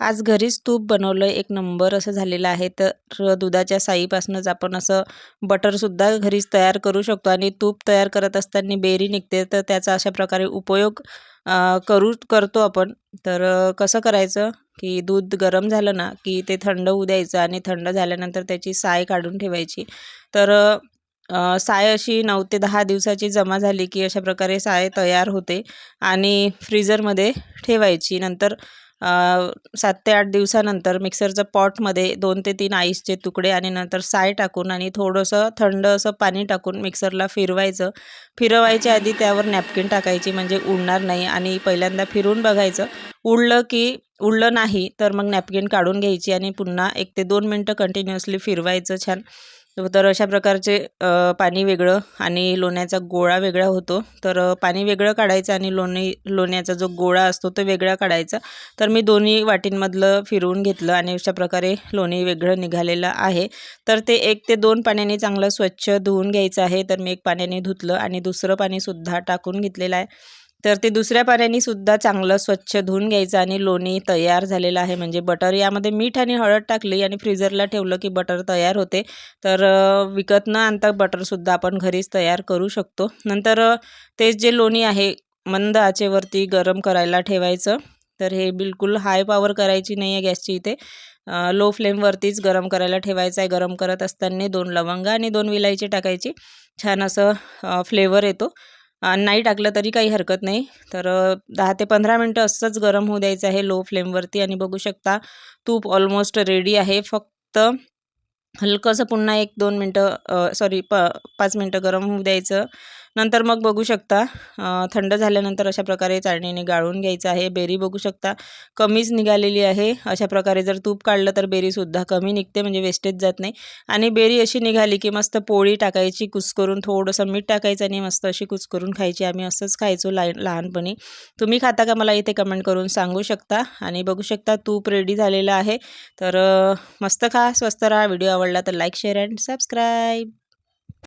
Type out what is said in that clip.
आज घरीच तूप बनवलं, एक नंबर असं झालेलं आहे. तर दुधाच्या साईपासूनच आपण असं बटरसुद्धा घरीच तयार करू शकतो आणि तूप तयार करत असताना बेरी निघते, तर त्याचा अशा प्रकारे उपयोग करतो आपण. तर कसं करायचं, की दूध गरम झालं ना, की ते थंड होऊ द्यायचं आणि थंड झाल्यानंतर त्याची साय काढून ठेवायची. तर साय अशी 9 ते 10 दिवसाची जमा झाली, की अशा प्रकारे साय तयार होते आणि फ्रीझरमध्ये ठेवायची. नंतर 7 ते 8 दिवसानंतर मिक्सरच्या पॉटमध्ये 2 ते 3 आईसचे तुकडे आणि नंतर साय टाकून आणि थोडंसं थंड असं पाणी टाकून मिक्सरला फिरवायचं. फिरवायच्या आधी त्यावर नॅपकिन टाकायची म्हणजे उडणार नाही आणि पहिल्यांदा फिरून बघायचं. उडलं नाही तर मग नॅपकिन काढून घ्यायची आणि पुन्हा 1 ते 2 मिनिटं कंटिन्युअसली फिरवायचं छान. तर अशा प्रकारचे पाणी वेगळं आणि लोण्याचा गोळा वेगळा होतो. तर पाणी वेगळं काढायचं आणि लोण्याचा जो गोळा असतो तो वेगळा काढायचा. तर मी दोन्ही वाटींमधलं फिरवून घेतलं आणि अशा प्रकारे लोणी वेगळं निघालेलं आहे. तर ते 1 ते 2 पाण्याने चांगलं स्वच्छ धुवून घ्यायचं आहे. तर मी 1 पाण्याने धुतलं आणि दुसरं पाणीसुद्धा टाकून घेतलेलं आहे. तर ते दुसऱ्या पाण्याने सुद्धा चांगलं स्वच्छ धुवून घ्यायचं आणि लोणी तयार झालेलं आहे. म्हणजे बटर यामध्ये मीठ आणि हळद टाकली आणि फ्रीझरला ठेवलं की बटर तयार होते. तर विकत न आणता बटरसुद्धा आपण घरीच तयार करू शकतो. नंतर तेच जे लोणी आहे मंद आचेवरती गरम करायला ठेवायचं. तर हे बिलकुल हाय पॉवर करायची नाही आहे गॅसची इथे. लो फ्लेमवरतीच गरम करायला ठेवायचं आहे. गरम करत असताना 2 लवंग आणि 2 विलायची टाकायची. छान असं फ्लेवर येतो. नाही टाकलं तरी काही हरकत नाही. तर 10 ते 15 मिनटं असंच गरम होऊ द्यायचं आहे लो फ्लेमवरती आणि बघू शकता तूप ऑलमोस्ट रेडी आहे. फक्त हलकंसं पुन्हा 1-2 मिनटं 5 मिनटं गरम होऊ द्यायचं. नंतर मग बघू शकता थंड झाल्यानंतर अशा प्रकारे चाळणीने गाळून घ्यायचं आहे. बेरी बघू शकता कमीच निघालेली आहे. अशा प्रकारे जर तूप काढलं तर बेरीसुद्धा कमी निघते म्हणजे वेस्टेज जात नाही. आणि बेरी अशी निघाली की मस्त पोळी टाकायची कुस्करून, थोडंसं मीठ टाकायचं आणि मस्त अशी कुस्करून खायची. आम्ही असंच खायचो लहानपणी. तुम्ही खाता का मला इथे कमेंट करून सांगू शकता. आणि बघू शकता तूप रेडी झालेलं आहे. तर मस्त खा, स्वस्त राहा. व्हिडिओ आवडला तर लाईक, शेअर अँड सबस्क्राईब.